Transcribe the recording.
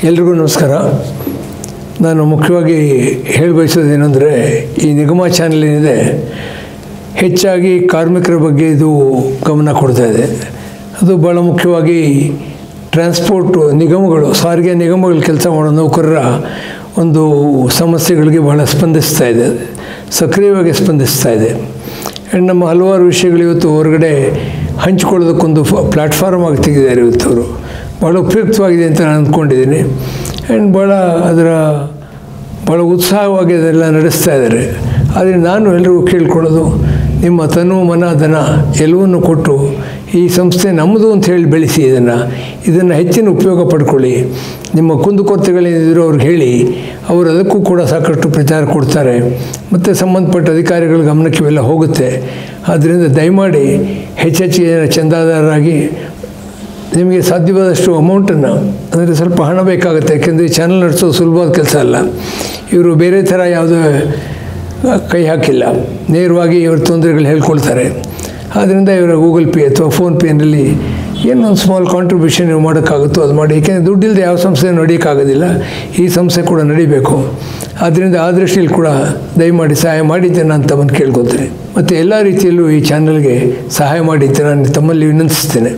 ಎಲ್ರಿಗೂ ನಮಸ್ಕಾರ. ನಾನು ಮುಖ್ಯವಾಗಿ ಹೇಳಬಯಸೋದೇನೆಂದರೆ, ಈ ನಿಗಮ ಚಾನೆಲ್ ಏನಿದೆ ಹೆಚ್ಚಾಗಿ ಕಾರ್ಮಿಕರ ಬಗ್ಗೆ ಇದು ಗಮನ ಕೊಡ್ತಾ ಇದೆ. ಅದು ಭಾಳ ಮುಖ್ಯವಾಗಿ ಟ್ರಾನ್ಸ್ಪೋರ್ಟ್ ನಿಗಮಗಳು, ಸಾರಿಗೆ ನಿಗಮಗಳು ಕೆಲಸ ಮಾಡೋ ನೌಕರರ ಒಂದು ಸಮಸ್ಯೆಗಳಿಗೆ ಬಹಳ ಸ್ಪಂದಿಸ್ತಾ ಇದೆ, ಸಕ್ರಿಯವಾಗಿ ಸ್ಪಂದಿಸ್ತಾ ಇದೆ. ಆ್ಯಂಡ್ ನಮ್ಮ ಹಲವಾರು ವಿಷಯಗಳು ಇವತ್ತು ಹೊರಗಡೆ ಹಂಚ್ಕೊಳ್ಳೋದಕ್ಕೊಂದು ಪ್ಲ್ಯಾಟ್ಫಾರ್ಮ್ ಆಗಿ ತೆಗೆದಿದ್ದಾರೆ. ಇವತ್ತು ಅವರು ಭಾಳ ಉಪಯುಕ್ತವಾಗಿದೆ ಅಂತ ನಾನು ಅಂದ್ಕೊಂಡಿದ್ದೀನಿ. ಆ್ಯಂಡ್ ಭಾಳ ಉತ್ಸಾಹವಾಗಿ ಅದೆಲ್ಲ ನಡೆಸ್ತಾ ಇದ್ದಾರೆ. ಆದರೆ ನಾನು ಎಲ್ರಿಗೂ ಕೇಳ್ಕೊಳ್ಳೋದು, ನಿಮ್ಮ ತನು ಮನ ಧನ ಎಲ್ಲವನ್ನೂ ಕೊಟ್ಟು ಈ ಸಂಸ್ಥೆ ನಮ್ಮದು ಅಂತ ಹೇಳಿ ಬೆಳೆಸಿ, ಇದನ್ನು ಹೆಚ್ಚಿನ ಉಪಯೋಗ ಪಡ್ಕೊಳ್ಳಿ. ನಿಮ್ಮ ಕುಂದುಕೊರತೆಗಳೇನಿದ್ರು ಅವ್ರಿಗೆ ಹೇಳಿ, ಅವರು ಅದಕ್ಕೂ ಕೂಡ ಸಾಕಷ್ಟು ಪ್ರಚಾರ ಕೊಡ್ತಾರೆ ಮತ್ತು ಸಂಬಂಧಪಟ್ಟ ಅಧಿಕಾರಿಗಳ ಗಮನಕ್ಕೆ ಇವೆಲ್ಲ ಹೋಗುತ್ತೆ. ಆದ್ದರಿಂದ ದಯಮಾಡಿ ಹೆಚ್ಚೆಚ್ಚಿಗೆ ಚಂದಾದಾರರಾಗಿ ನಿಮಗೆ ಸಾಧ್ಯವಾದಷ್ಟು ಅಮೌಂಟನ್ನು, ಅಂದರೆ ಸ್ವಲ್ಪ ಹಣ ಬೇಕಾಗುತ್ತೆ, ಯಾಕೆಂದರೆ ಈ ಚಾನಲ್ ನಡೆಸೋದು ಸುಲಭವಾದ ಕೆಲಸ ಅಲ್ಲ. ಇವರು ಬೇರೆ ಥರ ಯಾವುದೋ ಕೈ ಹಾಕಿಲ್ಲ, ನೇರವಾಗಿ ಇವ್ರ ತೊಂದರೆಗಳು ಹೇಳ್ಕೊಳ್ತಾರೆ. ಆದ್ದರಿಂದ ಇವರ ಗೂಗಲ್ ಪೇ ಅಥವಾ ಫೋನ್ಪೇನಲ್ಲಿ ಏನೊಂದು ಸ್ಮಾಲ್ ಕಾಂಟ್ರಿಬ್ಯೂಷನ್ ನೀವು ಮಾಡೋಕ್ಕಾಗುತ್ತೋ ಅದು ಮಾಡಿ. ಏಕೆಂದರೆ ದುಡ್ಡಿಲ್ಲದೆ ಯಾವ ಸಂಸ್ಥೆ ನಡೆಯೋಕ್ಕಾಗೋದಿಲ್ಲ, ಈ ಸಂಸ್ಥೆ ಕೂಡ ನಡೀಬೇಕು. ಆದ್ದರಿಂದ ಆ ದೃಷ್ಟಿಯಲ್ಲಿ ಕೂಡ ದಯಮಾಡಿ ಸಹಾಯ ಮಾಡಿದ್ದೆ ನಾನು ತಮ್ಮನ್ನು ಕೇಳ್ಕೊತೀನಿ. ಮತ್ತು ಎಲ್ಲ ರೀತಿಯಲ್ಲೂ ಈ ಚಾನಲ್ಗೆ ಸಹಾಯ ಮಾಡಿದ್ದೆ ನಾನು ತಮ್ಮಲ್ಲಿ ವಿನಂತಿಸ್ತೇನೆ.